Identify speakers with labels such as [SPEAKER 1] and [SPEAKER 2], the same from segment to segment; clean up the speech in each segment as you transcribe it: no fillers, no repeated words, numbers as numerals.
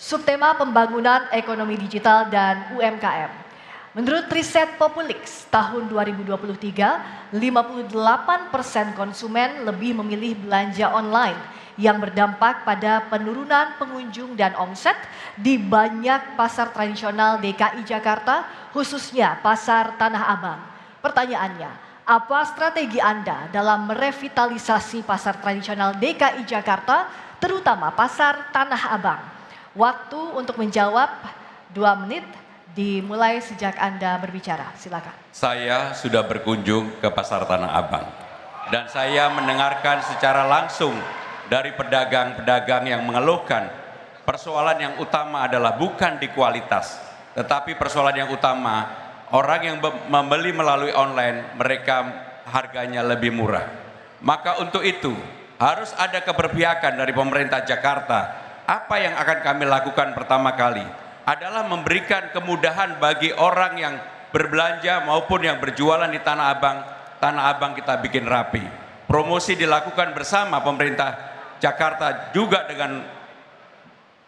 [SPEAKER 1] Subtema pembangunan ekonomi digital dan UMKM. Menurut riset Populix tahun 2023, 58% konsumen lebih memilih belanja online yang berdampak pada penurunan pengunjung dan omset di banyak pasar tradisional DKI Jakarta, khususnya pasar Tanah Abang. Pertanyaannya, apa strategi Anda dalam merevitalisasi pasar tradisional DKI Jakarta, terutama pasar Tanah Abang? Waktu untuk menjawab 2 menit dimulai sejak Anda berbicara. Silakan.
[SPEAKER 2] Saya sudah berkunjung ke pasar Tanah Abang dan saya mendengarkan secara langsung dari pedagang-pedagang yang mengeluhkan persoalan yang utama adalah bukan di kualitas, tetapi persoalan yang utama orang yang membeli melalui online mereka harganya lebih murah. Maka untuk itu harus ada keberpihakan dari pemerintah Jakarta. Apa yang akan kami lakukan pertama kali adalah memberikan kemudahan bagi orang yang berbelanja maupun yang berjualan di Tanah Abang. Tanah Abang kita bikin rapi. Promosi dilakukan bersama pemerintah Jakarta juga dengan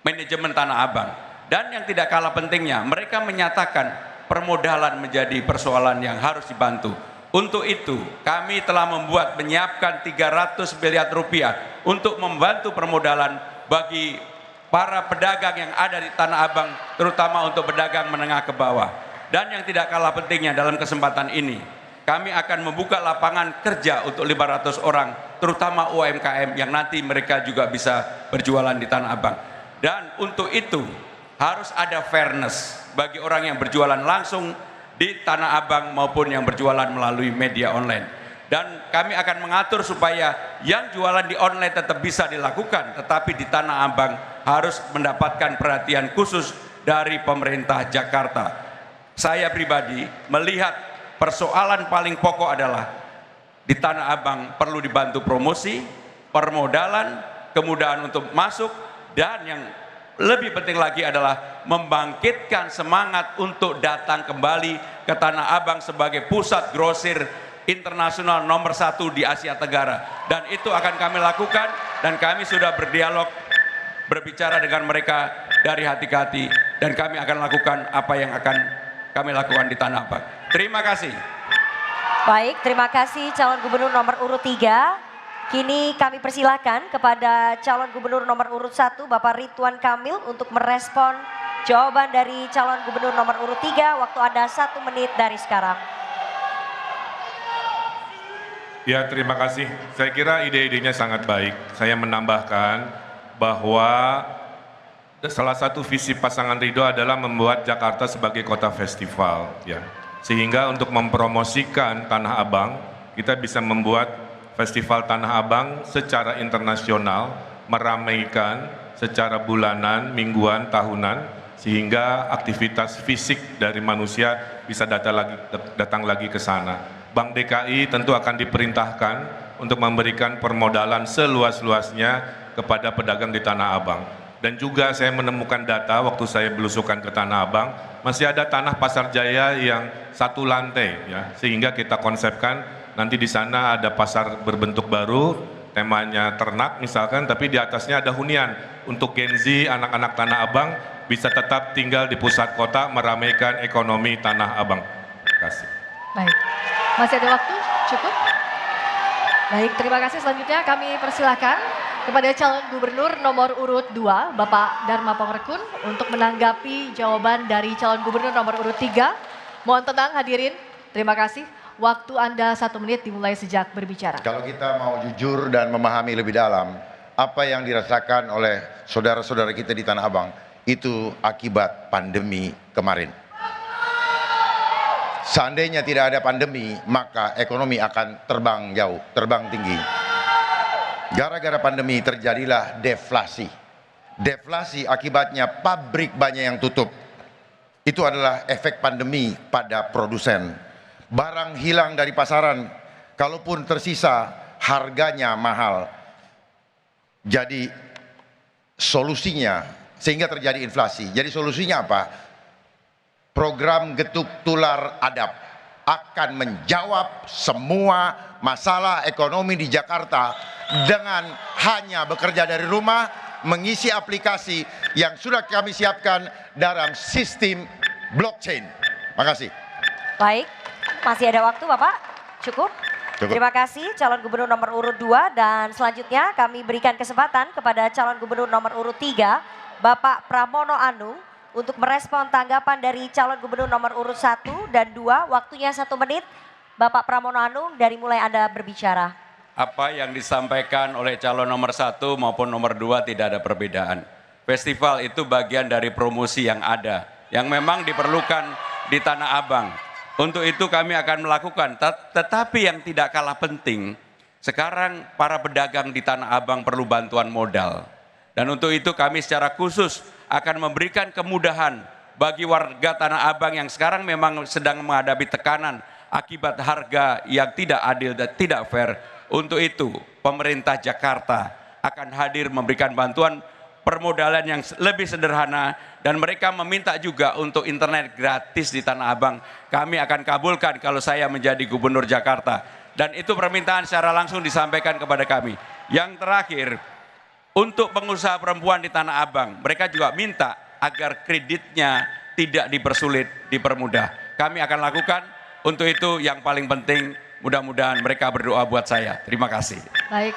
[SPEAKER 2] manajemen Tanah Abang. Dan yang tidak kalah pentingnya, mereka menyatakan permodalan menjadi persoalan yang harus dibantu. Untuk itu, kami telah menyiapkan 300 miliar rupiah untuk membantu permodalan bagi para pedagang yang ada di Tanah Abang, terutama untuk pedagang menengah ke bawah. Dan yang tidak kalah pentingnya dalam kesempatan ini, kami akan membuka lapangan kerja untuk 500 orang, terutama UMKM yang nanti mereka juga bisa berjualan di Tanah Abang. Dan untuk itu harus ada fairness bagi orang yang berjualan langsung di Tanah Abang maupun yang berjualan melalui media online. Dan kami akan mengatur supaya yang jualan di online tetap bisa dilakukan, tetapi di Tanah Abang harus mendapatkan perhatian khusus dari pemerintah Jakarta. Saya pribadi melihat persoalan paling pokok adalah di Tanah Abang perlu dibantu promosi, permodalan, kemudahan untuk masuk, dan yang lebih penting lagi adalah membangkitkan semangat untuk datang kembali ke Tanah Abang sebagai pusat grosir internasional nomor 1 di Asia Tenggara. Dan itu akan kami lakukan, dan kami sudah berdialog, berbicara dengan mereka dari hati ke hati, dan kami akan lakukan apa yang akan kami lakukan di Tanah Abang. Terima kasih.
[SPEAKER 3] Baik, terima kasih calon gubernur nomor urut 3. Kini kami persilakan kepada calon gubernur nomor urut 1 Bapak Ridwan Kamil untuk merespon jawaban dari calon gubernur nomor urut 3. Waktu Anda 1 menit dari sekarang.
[SPEAKER 4] Ya, terima kasih. Saya kira ide-idenya sangat baik. Saya menambahkan bahwa salah satu visi pasangan Ridho adalah membuat Jakarta sebagai kota festival, ya. Sehingga untuk mempromosikan Tanah Abang, kita bisa membuat festival Tanah Abang secara internasional, meramaikan secara bulanan, mingguan, tahunan, sehingga aktivitas fisik dari manusia bisa datang lagi ke sana. Bank DKI tentu akan diperintahkan untuk memberikan permodalan seluas-luasnya kepada pedagang di Tanah Abang. Dan juga saya menemukan data waktu saya belusukan ke Tanah Abang, masih ada tanah Pasar Jaya yang 1 lantai, ya, sehingga kita konsepkan nanti di sana ada pasar berbentuk baru, temanya ternak misalkan, tapi di atasnya ada hunian untuk Gen Z, anak-anak Tanah Abang bisa tetap tinggal di pusat kota, meramaikan ekonomi Tanah Abang. Terima kasih.
[SPEAKER 1] Baik. Masih ada waktu? Cukup? Baik, terima kasih. Selanjutnya kami persilakan kepada calon gubernur nomor urut 2, Bapak Dharma Pongrekun, untuk menanggapi jawaban dari calon gubernur nomor urut 3. Mohon tenang hadirin, terima kasih. Waktu Anda 1 menit dimulai sejak berbicara.
[SPEAKER 5] Kalau kita mau jujur dan memahami lebih dalam, apa yang dirasakan oleh saudara-saudara kita di Tanah Abang, itu akibat pandemi kemarin. Seandainya tidak ada pandemi, maka ekonomi akan terbang jauh, terbang tinggi. Gara-gara pandemi terjadilah deflasi. Deflasi akibatnya pabrik banyak yang tutup. Itu adalah efek pandemi pada produsen. Barang hilang dari pasaran, kalaupun tersisa harganya mahal. Jadi solusinya, sehingga terjadi inflasi. Jadi solusinya apa? Program Getuk Tular Adab akan menjawab semua masalah ekonomi di Jakarta dengan hanya bekerja dari rumah, mengisi aplikasi yang sudah kami siapkan dalam sistem blockchain. Makasih.
[SPEAKER 3] Baik, masih ada waktu Bapak? Cukup?
[SPEAKER 5] Cukup.
[SPEAKER 3] Terima kasih calon gubernur nomor urut 2 dan selanjutnya kami berikan kesempatan kepada calon gubernur nomor urut 3 Bapak Pramono Anung untuk merespon tanggapan dari calon gubernur nomor urut 1 dan 2. Waktunya 1 menit. Bapak Pramono Anung, dari mulai Anda berbicara.
[SPEAKER 2] Apa yang disampaikan oleh calon nomor 1 maupun nomor 2 tidak ada perbedaan. Festival itu bagian dari promosi yang ada, yang memang diperlukan di Tanah Abang. Untuk itu kami akan melakukan, tetapi yang tidak kalah penting, sekarang para pedagang di Tanah Abang perlu bantuan modal. Dan untuk itu kami secara khusus akan memberikan kemudahan bagi warga Tanah Abang yang sekarang memang sedang menghadapi tekanan akibat harga yang tidak adil dan tidak fair. Untuk itu pemerintah Jakarta akan hadir memberikan bantuan permodalan yang lebih sederhana dan mereka meminta juga untuk internet gratis di Tanah Abang. Kami akan kabulkan kalau saya menjadi gubernur Jakarta. Dan itu permintaan secara langsung disampaikan kepada kami. Yang terakhir, untuk pengusaha perempuan di Tanah Abang, mereka juga minta agar kreditnya tidak dipersulit, dipermudah. Kami akan lakukan. Untuk itu yang paling penting, mudah-mudahan mereka berdoa buat saya. Terima kasih.
[SPEAKER 1] Baik,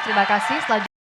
[SPEAKER 1] terima kasih. Selanjutnya